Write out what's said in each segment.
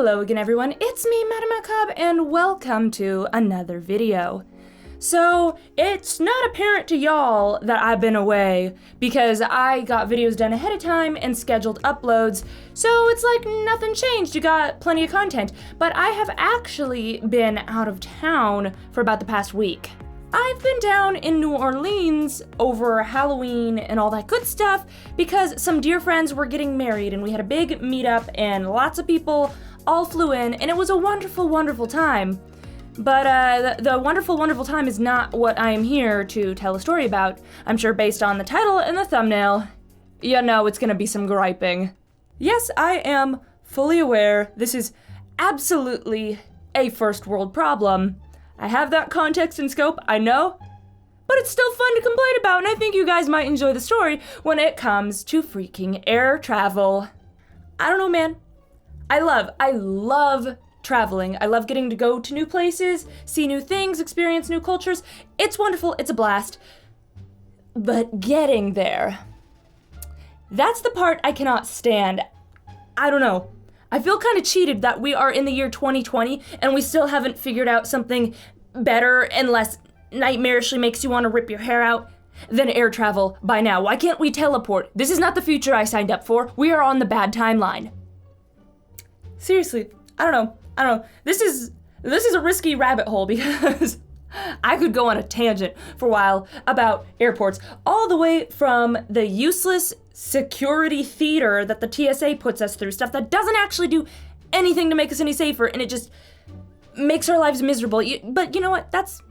Hello again everyone, it's me, MadameMacabre, and welcome to another video. So, it's not apparent to y'all that I've been away, because I got videos done ahead of time and scheduled uploads, so it's like nothing changed, you got plenty of content. But I have actually been out of town for about the past week. I've been down in New Orleans over Halloween and all that good stuff because some dear friends were getting married and we had a big meetup and lots of people all flew in and it was a wonderful, wonderful time. But the wonderful, wonderful time is not what I am here to tell a story about. I'm sure based on the title and the thumbnail, you know it's gonna be some griping. Yes, I am fully aware this is absolutely a first world problem. I have that context and scope, I know, but it's still fun to complain about, and I think you guys might enjoy the story when it comes to freaking air travel. I don't know, man. I love traveling. I love getting to go to new places, see new things, experience new cultures. It's wonderful, it's a blast. But getting there, that's the part I cannot stand. I don't know. I feel kind of cheated that we are in the year 2020 and we still haven't figured out something better and less nightmarishly makes you want to rip your hair out than air travel by now. Why can't we teleport? This is not the future I signed up for. We are on the bad timeline. Seriously, I don't know. This is a risky rabbit hole because I could go on a tangent for a while about airports, all the way from the useless security theater that the TSA puts us through, stuff that doesn't actually do anything to make us any safer, and it just makes our lives miserable. But you know what? That's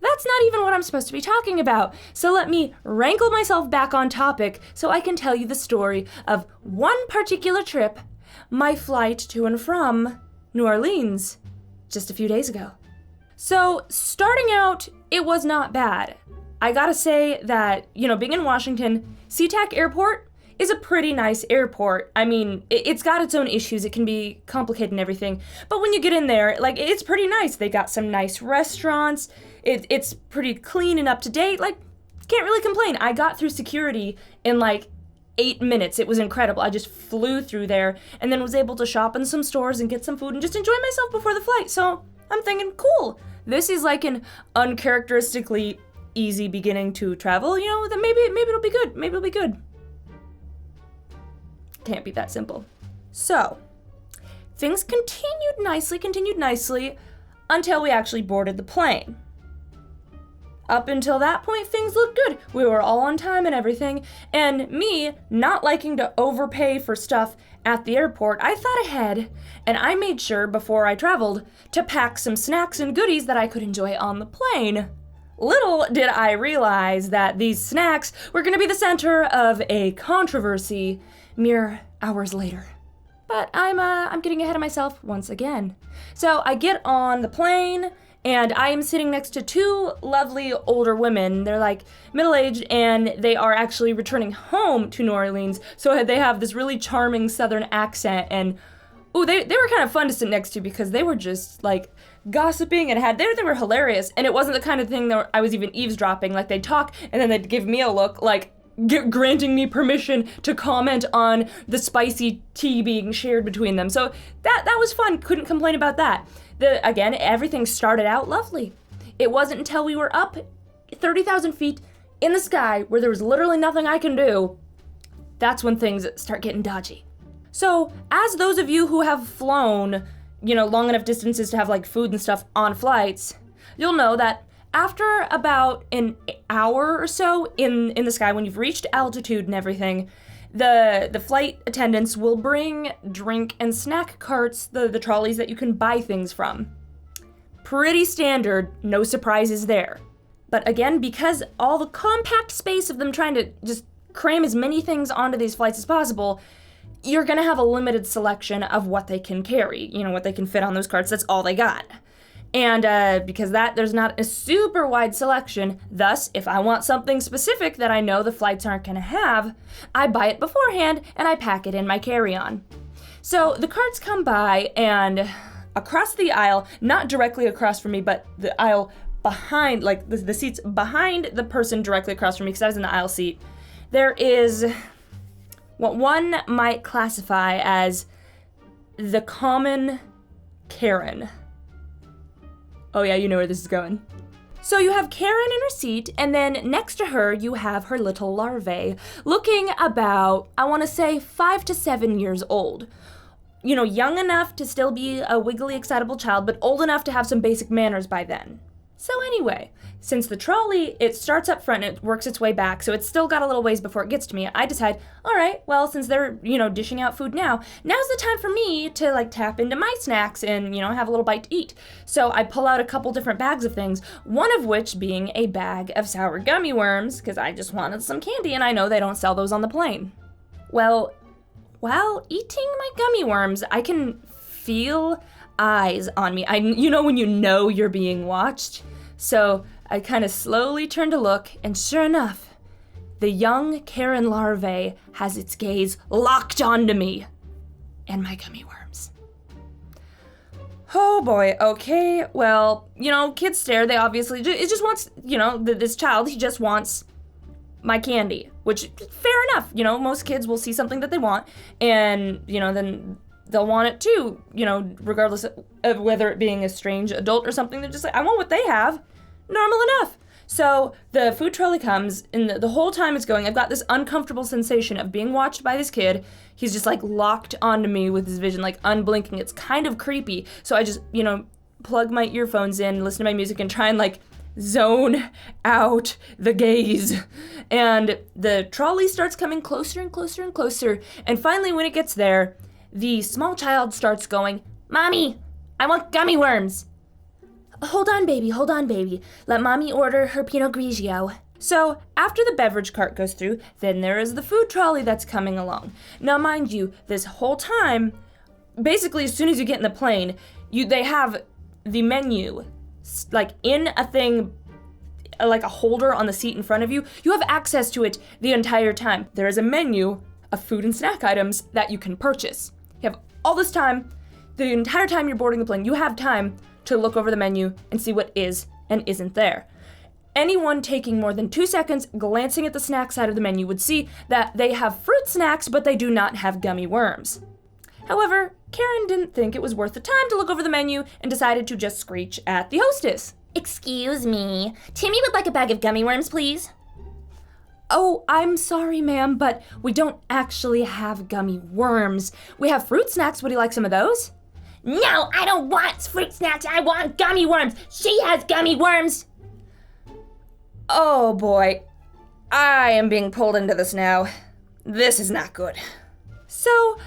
not even what I'm supposed to be talking about. So let me wrangle myself back on topic so I can tell you the story of one particular trip, my flight to and from New Orleans just a few days ago. So starting out, it was not bad. I gotta say that, being in Washington, SeaTac Airport is a pretty nice airport. I mean, it's got its own issues. It can be complicated and everything. But when you get in there, it's pretty nice. They got some nice restaurants. It's pretty clean and up to date. Can't really complain. I got through security in 8 minutes. It was incredible. I just flew through there and then was able to shop in some stores and get some food and just enjoy myself before the flight. So I'm thinking, cool. This is an uncharacteristically easy beginning to travel, that maybe it'll be good. Maybe it'll be good. Can't be that simple. So, things continued nicely until we actually boarded the plane. Up until that point, things looked good. We were all on time and everything, and me not liking to overpay for stuff at the airport, I thought ahead, and I made sure before I traveled to pack some snacks and goodies that I could enjoy on the plane. Little did I realize that these snacks were going to be the center of a controversy mere hours later. But I'm getting ahead of myself once again. So I get on the plane, and I am sitting next to two lovely older women. They're middle-aged, and they are actually returning home to New Orleans, so they have this really charming southern accent, and they were kind of fun to sit next to because they were just gossiping and they were hilarious, and it wasn't the kind of thing that I was even eavesdropping. They'd talk and then they'd give me a look granting me permission to comment on the spicy tea being shared between them. So that was fun. Couldn't complain about that. Again, everything started out lovely. It wasn't until we were up 30,000 feet in the sky where there was literally nothing I can do, that's when things start getting dodgy. So, as those of you who have flown, long enough distances to have food and stuff on flights, you'll know that after about an hour or so in the sky, when you've reached altitude and everything, the flight attendants will bring drink and snack carts, the trolleys that you can buy things from. Pretty standard, no surprises there. But again, because all the compact space of them trying to just cram as many things onto these flights as possible, you're gonna have a limited selection of what they can carry, what they can fit on those carts. That's all they got. And because there's not a super wide selection, thus, if I want something specific that I know the flights aren't gonna have, I buy it beforehand and I pack it in my carry-on. So the carts come by, and across the aisle, not directly across from me, but the aisle behind, the seats behind the person directly across from me, because I was in the aisle seat, there is what one might classify as the common Karen. Oh yeah, you know where this is going. So you have Karen in her seat, and then next to her you have her little larvae, looking about, I want to say, 5 to 7 years old. You know, young enough to still be a wiggly, excitable child, but old enough to have some basic manners by then. So anyway, since the trolley, it starts up front and it works its way back, so it's still got a little ways before it gets to me, I decide, all right, well, since they're, dishing out food now's the time for me to, tap into my snacks and, have a little bite to eat. So I pull out a couple different bags of things, one of which being a bag of sour gummy worms, because I just wanted some candy and I know they don't sell those on the plane. Well, while eating my gummy worms, I can feel eyes on me. When you know you're being watched? So I kind of slowly turn to look, and sure enough, the young Karen larvae has its gaze locked onto me and my gummy worms. Oh boy, okay, well, kids stare, they obviously, it just wants, this child, he just wants my candy, which, fair enough, most kids will see something that they want, and, then they'll want it too, regardless of whether it being a strange adult or something, they're just like, I want what they have. Normal enough. So the food trolley comes, and the whole time it's going, I've got this uncomfortable sensation of being watched by this kid. He's just locked onto me with his vision, unblinking. It's kind of creepy. So I just, plug my earphones in, listen to my music, and try and zone out the gaze. And the trolley starts coming closer and closer and closer. And finally, when it gets there, the small child starts going, Mommy, I want gummy worms. Hold on, baby. Let Mommy order her Pinot Grigio. So, after the beverage cart goes through, then there is the food trolley that's coming along. Now, mind you, this whole time, basically as soon as you get in the plane, they have the menu, in a thing, like a holder on the seat in front of you. You have access to it the entire time. There is a menu of food and snack items that you can purchase. You have all this time, the entire time you're boarding the plane, you have time to look over the menu and see what is and isn't there. Anyone taking more than 2 seconds glancing at the snack side of the menu would see that they have fruit snacks, but they do not have gummy worms. However, Karen didn't think it was worth the time to look over the menu and decided to just screech at the hostess. Excuse me, Timmy would like a bag of gummy worms, please. Oh, I'm sorry, ma'am, but we don't actually have gummy worms. We have fruit snacks. Would you like some of those? No, I don't want fruit snacks. I want gummy worms. She has gummy worms. Oh boy, I am being pulled into this now. This is not good. So,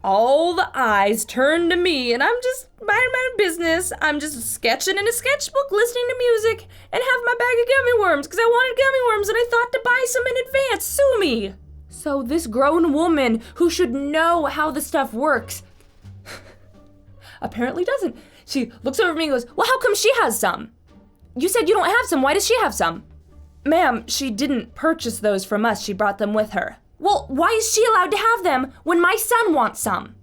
all the eyes turn to me, and I'm just minding my own business. I'm just sketching in a sketchbook, listening to music, and have my bag of gummy worms, because I wanted gummy worms, and I thought to buy some in advance. Sue me. So this grown woman, who should know how the stuff works, apparently doesn't. She looks over at me and goes, well, how come she has some? You said you don't have some. Why does she have some? Ma'am, she didn't purchase those from us. She brought them with her. Well, why is she allowed to have them when my son wants some?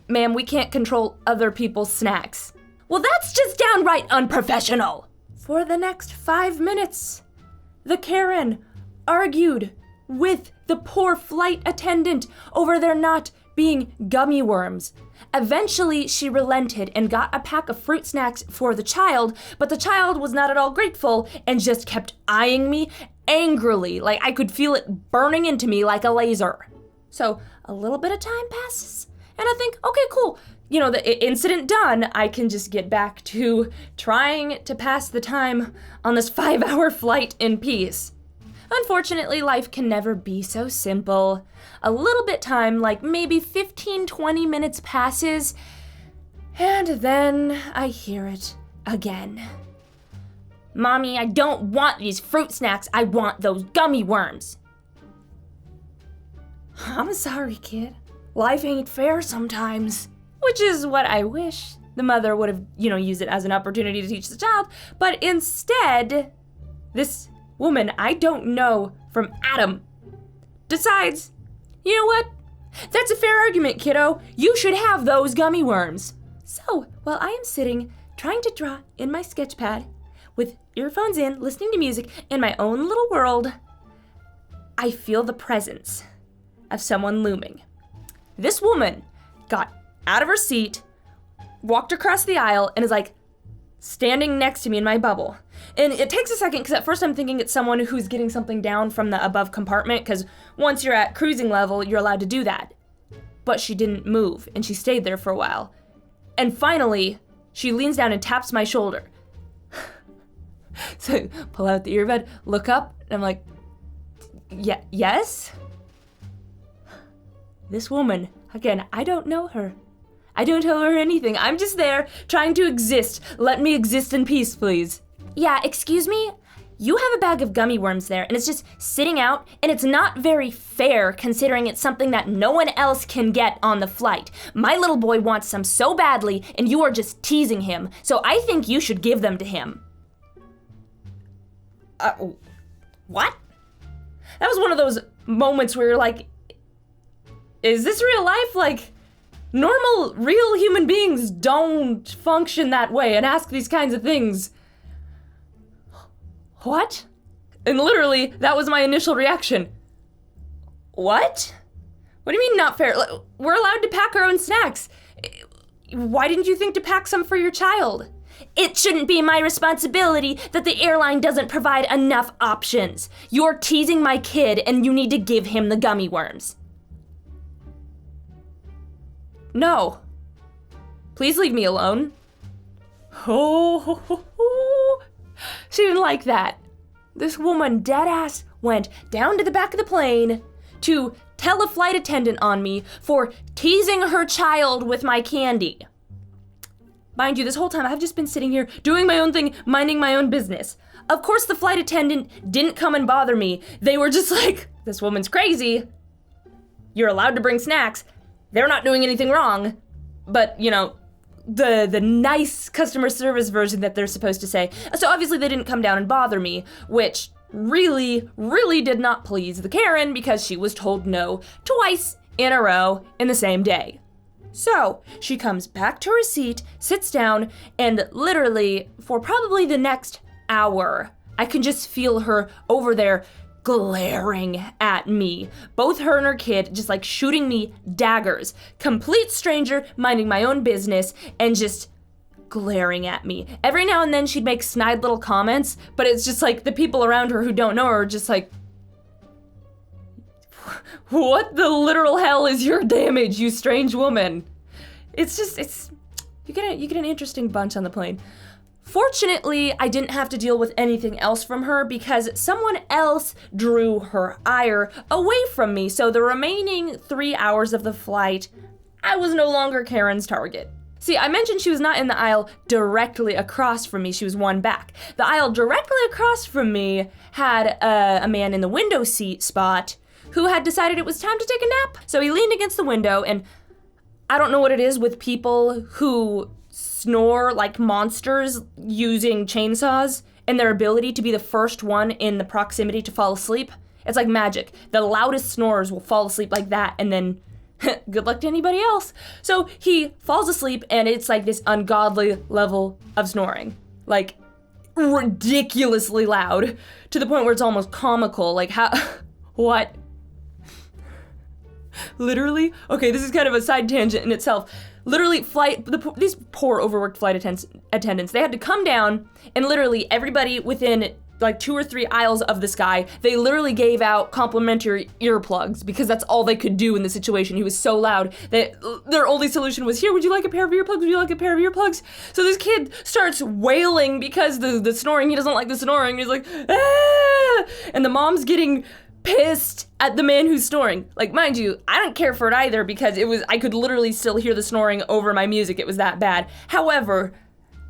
Ma'am, we can't control other people's snacks. Well, that's just downright unprofessional. For the next 5 minutes, the Karen argued with the poor flight attendant over there not being gummy worms. Eventually, she relented and got a pack of fruit snacks for the child, but the child was not at all grateful and just kept eyeing me angrily, like I could feel it burning into me like a laser. So a little bit of time passes, and I think, okay, cool. The incident done, I can just get back to trying to pass the time on this 5-hour flight in peace. Unfortunately, life can never be so simple. A little bit time, like maybe 15-20 minutes passes, and then I hear it again. Mommy, I don't want these fruit snacks. I want those gummy worms. I'm sorry, kid. Life ain't fair sometimes. Which is what I wish the mother would have, used it as an opportunity to teach the child. But instead, this woman I don't know from Adam decides, you know what? That's a fair argument, kiddo. You should have those gummy worms. So, while I am sitting, trying to draw in my sketch pad, with earphones in, listening to music, in my own little world, I feel the presence of someone looming. This woman got out of her seat, walked across the aisle, and is like standing next to me in my bubble. And it takes a second, because at first I'm thinking it's someone who's getting something down from the above compartment, because once you're at cruising level, you're allowed to do that. But she didn't move, and she stayed there for a while. And finally, she leans down and taps my shoulder. So I pull out the earbud, look up, and I'm like, yes? This woman, again, I don't know her. I don't owe her anything. I'm just there trying to exist. Let me exist in peace, please. Yeah, excuse me? You have a bag of gummy worms there, and it's just sitting out, and it's not very fair considering it's something that no one else can get on the flight. My little boy wants some so badly, and you are just teasing him, so I think you should give them to him. What? That was one of those moments where you're like, is this real life? Like, normal, real human beings don't function that way and ask these kinds of things. What? And literally, that was my initial reaction. What? What do you mean not fair? We're allowed to pack our own snacks. Why didn't you think to pack some for your child? It shouldn't be my responsibility that the airline doesn't provide enough options. You're teasing my kid and you need to give him the gummy worms. No. Please leave me alone. Oh, she didn't like that. This woman deadass went down to the back of the plane to tell a flight attendant on me for teasing her child with my candy. Mind you, this whole time I've just been sitting here doing my own thing, minding my own business. Of course the flight attendant didn't come and bother me. They were just like, this woman's crazy. You're allowed to bring snacks. They're not doing anything wrong. But, you know, the nice customer service version that they're supposed to say. So obviously they didn't come down and bother me, which really, really did not please the Karen because she was told no twice in a row in the same day. So she comes back to her seat, sits down, and literally for probably the next hour, I can just feel her over there glaring at me. Both her and her kid just like shooting me daggers. Complete stranger, minding my own business, and just glaring at me. Every now and then she'd make snide little comments, but it's just like the people around her who don't know her are just like, what the literal hell is your damage, you strange woman? It's you get an interesting bunch on the plane. Fortunately, I didn't have to deal with anything else from her because someone else drew her ire away from me. So the remaining 3 hours of the flight, I was no longer Karen's target. See, I mentioned she was not in the aisle directly across from me. She was one back. The aisle directly across from me had a man in the window seat spot who had decided it was time to take a nap. So he leaned against the window, and I don't know what it is with people who snore like monsters using chainsaws and their ability to be the first one in the proximity to fall asleep. It's like magic. The loudest snorers will fall asleep like that, and then good luck to anybody else. So he falls asleep, and it's like this ungodly level of snoring. Like, ridiculously loud, to the point where it's almost comical. Like, how, what? Literally, okay, this is kind of a side tangent in itself. Literally, these poor overworked flight attendants, they had to come down, and literally everybody within like 2 or 3 aisles of this guy, they literally gave out complimentary earplugs because that's all they could do in the situation. He was so loud that their only solution was, here, would you like a pair of earplugs? Would you like a pair of earplugs? So this kid starts wailing because the snoring, he doesn't like the snoring. He's like, ah! And the mom's getting pissed at the man who's snoring. Like, mind you, I don't care for it either because I could literally still hear the snoring over my music. It was that bad. However,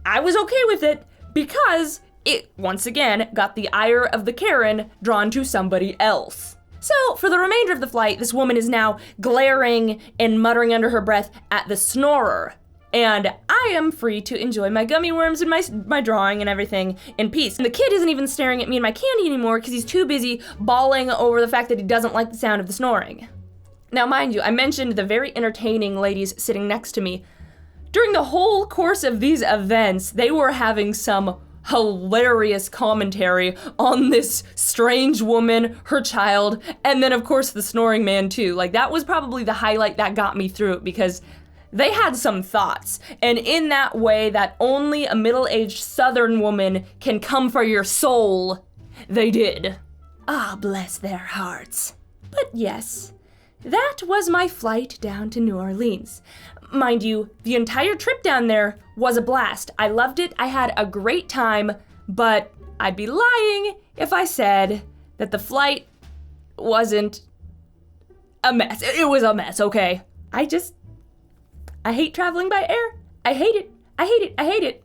I was okay with it because it, once again, got the ire of the Karen drawn to somebody else. So, for the remainder of the flight, this woman is now glaring and muttering under her breath at the snorer. And I am free to enjoy my gummy worms and my drawing and everything in peace. And the kid isn't even staring at me and my candy anymore because he's too busy bawling over the fact that he doesn't like the sound of the snoring. Now, mind you, I mentioned the very entertaining ladies sitting next to me. During the whole course of these events, they were having some hilarious commentary on this strange woman, her child, and then of course the snoring man too. Like, that was probably the highlight that got me through it because They had some thoughts, and in that way that only a middle-aged Southern woman can come for your soul, they did. Ah, bless their hearts. But yes, that was my flight down to New Orleans. Mind you, the entire trip down there was a blast. I loved it, I had a great time, but I'd be lying if I said that the flight wasn't a mess. It was a mess, okay? I hate traveling by air. I hate it. I hate it. I hate it.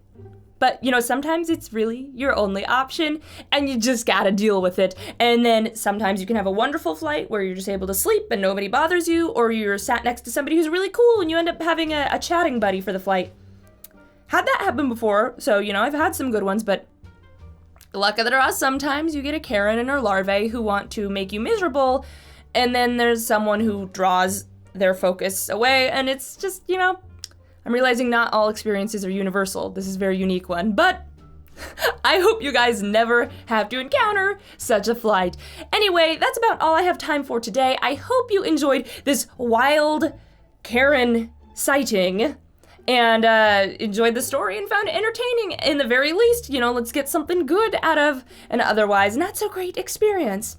But, you know, sometimes it's really your only option, and you just gotta deal with it. And then sometimes you can have a wonderful flight where you're just able to sleep and nobody bothers you, or you're sat next to somebody who's really cool and you end up having a chatting buddy for the flight. Had that happen before, so, you know, I've had some good ones, but luck of the draw, sometimes you get a Karen and her larvae who want to make you miserable, and then there's someone who draws their focus away, and it's just, you know, I'm realizing not all experiences are universal. This is a very unique one, but I hope you guys never have to encounter such a flight. Anyway, that's about all I have time for today. I hope you enjoyed this wild Karen sighting and enjoyed the story and found it entertaining. In the very least, you know, let's get something good out of an otherwise not so great experience.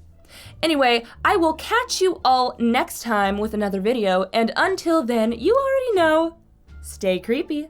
Anyway, I will catch you all next time with another video, and until then, you already know, stay creepy.